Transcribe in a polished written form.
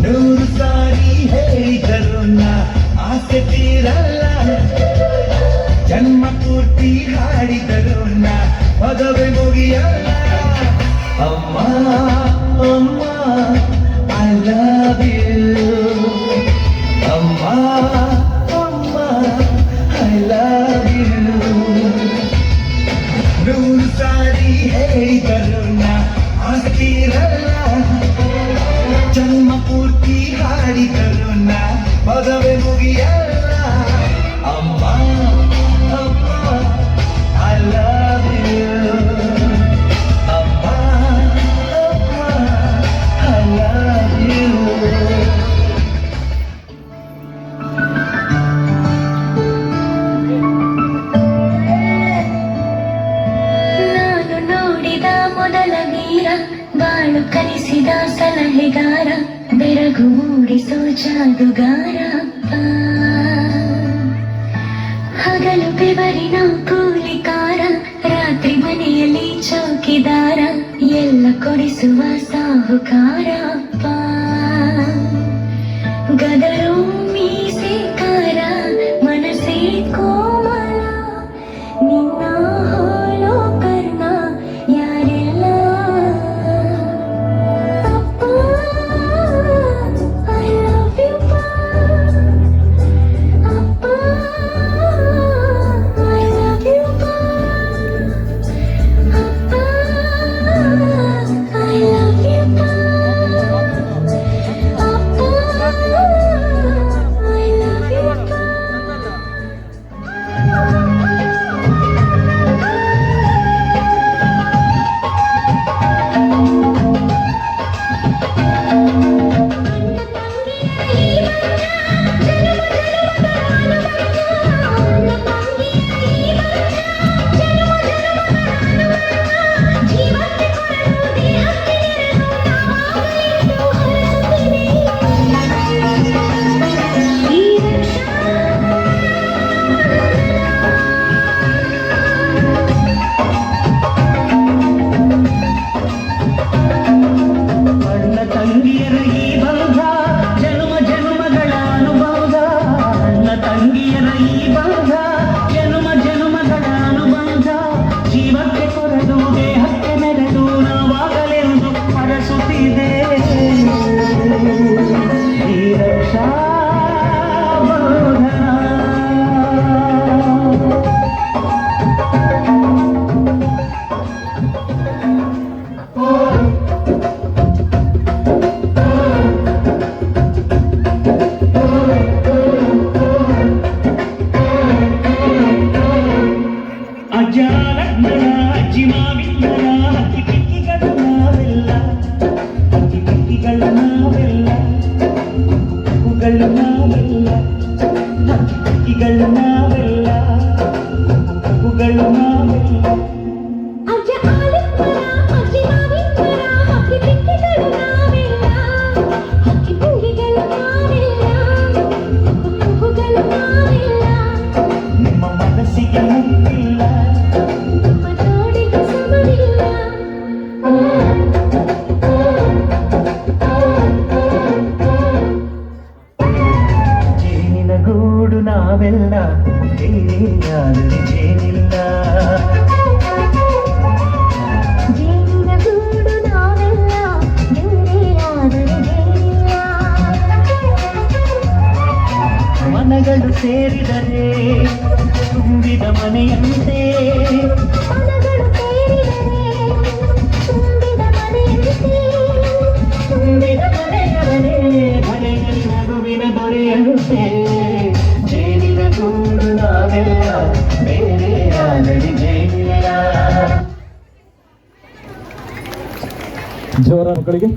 ನೂರು ಸಾರಿ ಹೇಳಿದರು ಆಸೆ ತೀರಲ್ಲ, ಜನ್ಮ ಪೂರ್ತಿ ಹಾಡಿದರು ಪದವಿ ಮುಗಿಯಲ್ಲ. ಅಮ್ಮ ಅಮ್ಮ ಐ ಲವ್ ಯು, ಅಮ್ಮ ಅಮ್ಮ ಐ ಲವ್ ಯು. ನೂರು ಸಾರಿ ಹೇಳಿದರು ಆಸೆ ತೀರಲ್ಲ, ಜನ್ಮ ಪೂರ್ತಿ ಹಾಡಿದರು ಪದವಿ ಮುಗಿಯಲ್ಲ. ಅಮ್ಮ ಅಮ್ಮ ಐ ಲವ್ ಯು, ಅಮ್ಮ ಅಮ್ಮ ಐ ಲವ್ ಯು. ನಾನು ನೋಡಿದ ಮೊದಲ ವೀರ, ಬಾಳು ಕಲಿಸಿದ ಸಲಹೆಗಾರ, ಬೆರಗು ಮೂಡಿಸೋ ಜಾದುಗಾರ ಅಪ್ಪ. ಹಗಲು ಬೆವರಿನ ಕೂಲಿಕಾರ, ರಾತ್ರಿ ಮನೆಯಲ್ಲಿ ಚೌಕಿದಾರ, ಎಲ್ಲ ಕೊಡಿಸುವ ಸಾಹುಕಾರ ಅಪ್ಪ. ಗದರು ಮೀಸೆಕಾರ, ಮನಸ್ಸೇ ಕೋಮಲ, ನಿನ್ನ ಹೋಲೋ ಕರ್ಣ ಯಾರೆಲ್ಲ. ಅಪ್ಪ ಐ ಲವ್ ಯು ಅಪ್ಪ, ಐ ಲವ್ ಯು ಅಪ್ಪ, ಐ ಲವ್ ಯು ಅಪ್ಪ, ಐ ಲವ್ ಯು. ನಾವೆಲ್ಲ ಬೇರೆಯಾದರೆ ಜೇನಿಲ್ಲ, ಜೇನಿನ ಗೂಡು ನಾವೆಲ್ಲ ಬೇರೆಯಾದರೆ ಜೇನಿಲ್ಲ. ಮನಗಳು ಸೇರಿದರೆ ತುಂಬಿದ ಮನೆಯಂತೆ, ಮನಗಳು ಸೇರಿದರೆ ತುಂಬಿದ ಮನೆಯಂತೆ, ತುಂಬಿದ ಮನೆಯವರೇ ಮನೆಯಲ್ಲಿ ನಗುವಿನ ದೊರೆಯಂತೆ. ಜೇನಿನ ಗೂಡು ನಾವೆಲ್ಲ ಬೇರೆಯಾದರೆ ಜೇನಿಲ್ಲ. ಜೋರ ಮಕ್ಕಳಿಗೆ